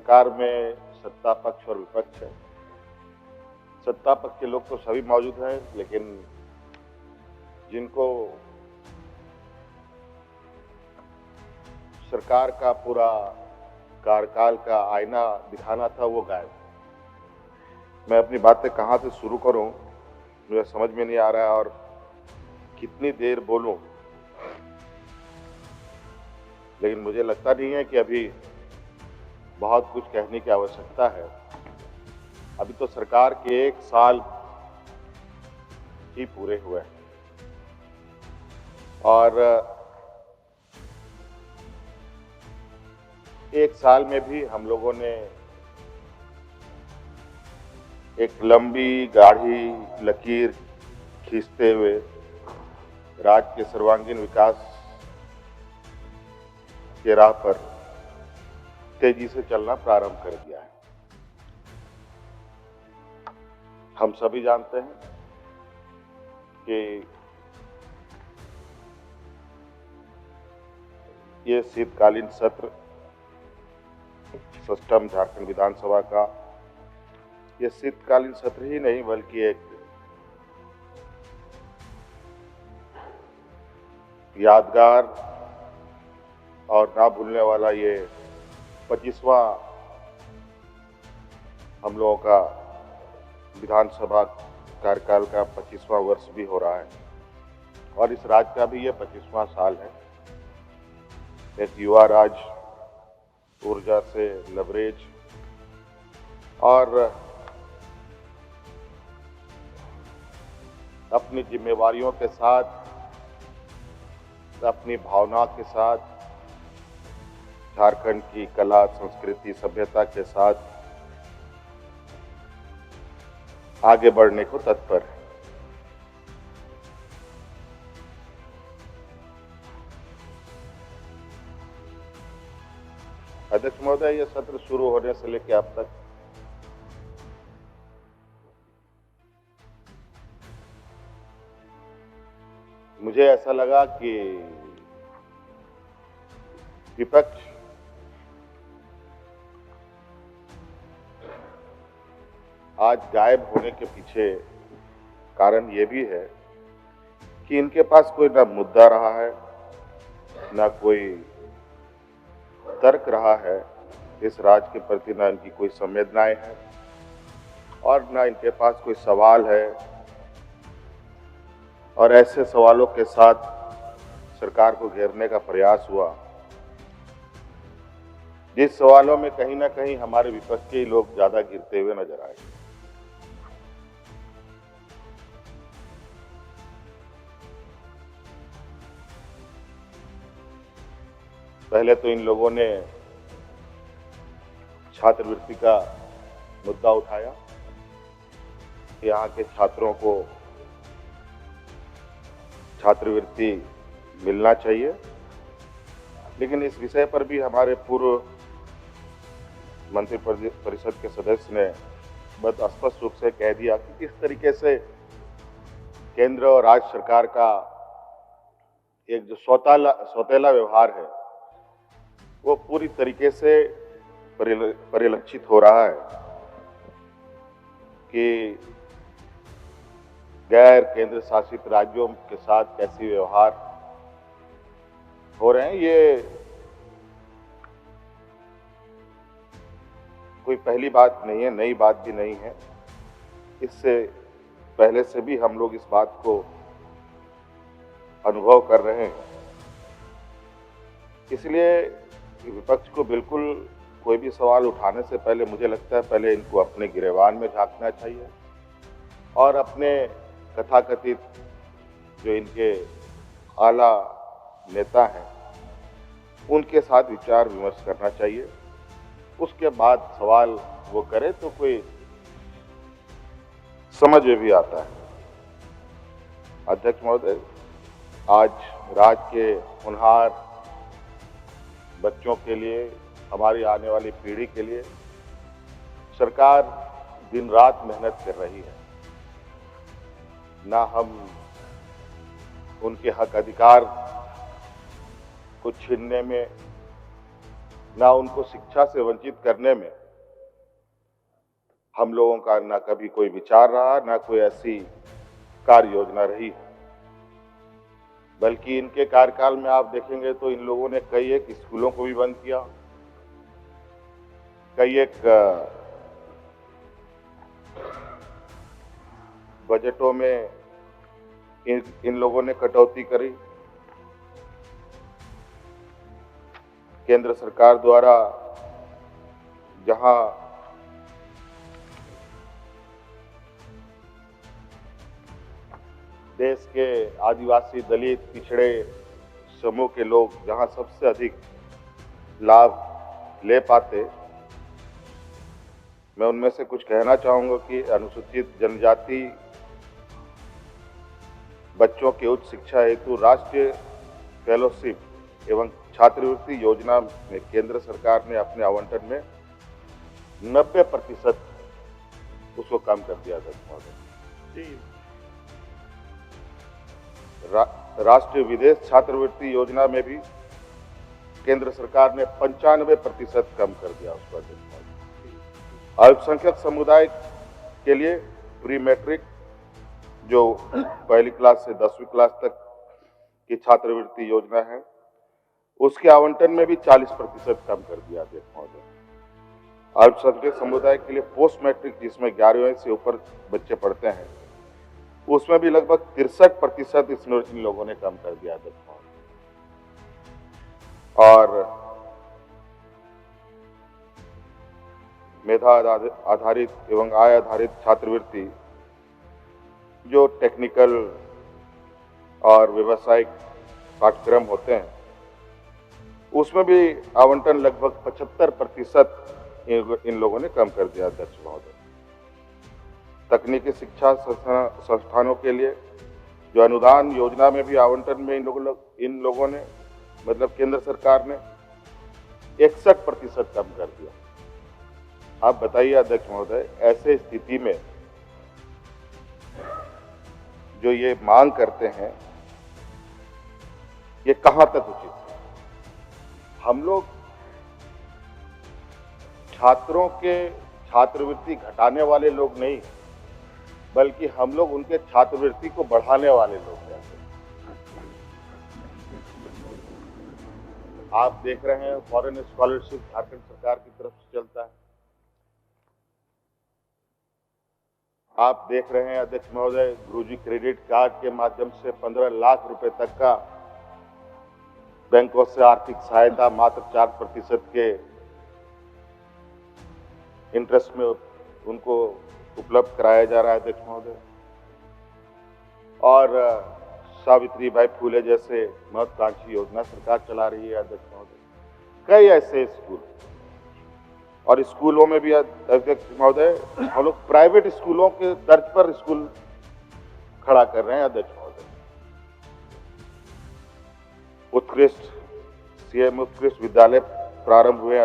सरकार में सत्ता पक्ष और विपक्ष है। सत्ता पक्ष के लोग तो सभी मौजूद हैं, लेकिन जिनको सरकार का पूरा कार्यकाल का आईना दिखाना था वो गायब। मैं अपनी बातें कहाँ से शुरू करूं मुझे समझ में नहीं आ रहा है और कितनी देर बोलूं, लेकिन मुझे लगता नहीं है कि अभी बहुत कुछ कहने की आवश्यकता है। अभी तो सरकार के 1 साल ही पूरे हुए हैं और 1 साल में भी हम लोगों ने एक लंबी गाढ़ी लकीर खींचते हुए राज्य के सर्वांगीण विकास के राह पर तेजी से चलना प्रारंभ कर दिया है। हम सभी जानते हैं कि ये शीतकालीन सत्र सिस्टम झारखंड विधानसभा का ये शीतकालीन सत्र ही नहीं बल्कि एक यादगार और ना भूलने वाला ये 25वां हम लोगों का विधानसभा कार्यकाल का 25वां वर्ष भी हो रहा है और इस राज्य का भी ये 25वां साल है। एक युवा राज्य, ऊर्जा से लवरेज और अपनी जिम्मेवारियों के साथ, अपनी भावना के साथ, झारखंड की कला, संस्कृति, सभ्यता के साथ आगे बढ़ने को तत्पर है। अध्यक्ष महोदय, यह सत्र शुरू होने से लेकर अब तक मुझे ऐसा लगा कि विपक्ष आज गायब होने के पीछे कारण ये भी है कि इनके पास कोई ना मुद्दा रहा है, ना कोई तर्क रहा है इस राज्य के प्रति, ना इनकी कोई संवेदनाएं हैं और ना इनके पास कोई सवाल है। और ऐसे सवालों के साथ सरकार को घेरने का प्रयास हुआ जिस सवालों में कहीं ना कहीं हमारे विपक्ष के ही लोग ज्यादा गिरते हुए नजर आए। पहले तो इन लोगों ने छात्रवृत्ति का मुद्दा उठाया कि यहाँ के छात्रों को छात्रवृत्ति मिलना चाहिए, लेकिन इस विषय पर भी हमारे पूर्व मंत्रिपरिषद के सदस्य ने बहुत स्पष्ट रूप से कह दिया कि किस तरीके से केंद्र और राज्य सरकार का एक जो सौतेला व्यवहार है वो पूरी तरीके से परिलक्षित हो रहा है कि गैर केंद्र शासित राज्यों के साथ कैसे व्यवहार हो रहे हैं। ये कोई पहली बात नहीं है, नई बात भी नहीं है। इससे पहले से भी हम लोग इस बात को अनुभव कर रहे हैं। इसलिए विपक्ष को बिल्कुल कोई भी सवाल उठाने से पहले मुझे लगता है पहले इनको अपने गिरेबान में झांकना चाहिए और अपने तथाकथित जो इनके आला नेता हैं उनके साथ विचार विमर्श करना चाहिए। उसके बाद सवाल वो करे तो कोई समझ में भी आता है। अध्यक्ष महोदय, आज राज्य के होनहार बच्चों के लिए, हमारी आने वाली पीढ़ी के लिए सरकार दिन रात मेहनत कर रही है। ना हम उनके हक अधिकार को छीनने में ना उनको शिक्षा से वंचित करने में हम लोगों का ना कभी कोई विचार रहा, ना कोई ऐसी कार्य योजना रही है। बल्कि इनके कार्यकाल में आप देखेंगे तो इन लोगों ने कई एक स्कूलों को भी बंद किया, कई एक बजटों में इन लोगों ने कटौती करी। केंद्र सरकार द्वारा जहां देश के आदिवासी, दलित, पिछड़े समूह के लोग जहां सबसे अधिक लाभ ले पाते, मैं उनमें से कुछ कहना चाहूंगा कि अनुसूचित जनजाति बच्चों के उच्च शिक्षा हेतु राष्ट्रीय फेलोशिप एवं छात्रवृत्ति योजना में केंद्र सरकार ने अपने आवंटन में 90% उसको कम कर दिया था। राष्ट्रीय विदेश छात्रवृत्ति योजना में भी केंद्र सरकार ने 95% कम कर दिया उसका। अल्पसंख्यक समुदाय के लिए प्री मैट्रिक जो पहली क्लास से 10वीं क्लास तक की छात्रवृत्ति योजना है, उसके आवंटन में भी 40% कम कर दिया महोदय। अल्पसंख्यक समुदाय के लिए पोस्ट मैट्रिक जिसमें 11वीं से ऊपर बच्चे पढ़ते हैं, उसमें भी लगभग 63% इन लोगों ने कम कर दिया था। और मेधा आधारित एवं आय आधारित छात्रवृत्ति जो टेक्निकल और व्यावसायिक पाठ्यक्रम होते हैं, उसमें भी आवंटन लगभग 75% इन लोगों ने कम कर दिया अध्यक्ष महोदय। तकनीकी शिक्षा संस्थानों के लिए जो अनुदान योजना में भी आवंटन में इन लोगों ने मतलब केंद्र सरकार ने 61% कम कर दिया। आप बताइए अध्यक्ष महोदय, ऐसे स्थिति में जो ये मांग करते हैं, ये कहां तक उचित है? हम लोग छात्रों के छात्रवृत्ति घटाने वाले लोग नहीं, बल्कि हम लोग उनके छात्रवृत्ति को बढ़ाने वाले लोग हैं। आप देख रहे हैं फॉरेन स्कॉलरशिप झारखंड सरकार की तरफ से चलता है। आप देख रहे हैं अध्यक्ष महोदय, गुरुजी क्रेडिट कार्ड के माध्यम से 15 लाख रुपए तक का बैंकों से आर्थिक सहायता मात्र 4% के इंटरेस्ट में उनको उपलब्ध कराया जा रहा है अध्यक्ष महोदय। और सावित्री बाई फूले जैसे महत्वाकांक्षी योजना सरकार चला रही है अध्यक्ष महोदय। कई ऐसे स्कूल और स्कूलों में भी अध्यक्ष महोदय हम लोग प्राइवेट स्कूलों के तर्ज पर स्कूल खड़ा कर रहे हैं अध्यक्ष महोदय। उत्कृष्ट सीएम उत्कृष्ट विद्यालय प्रारंभ हुए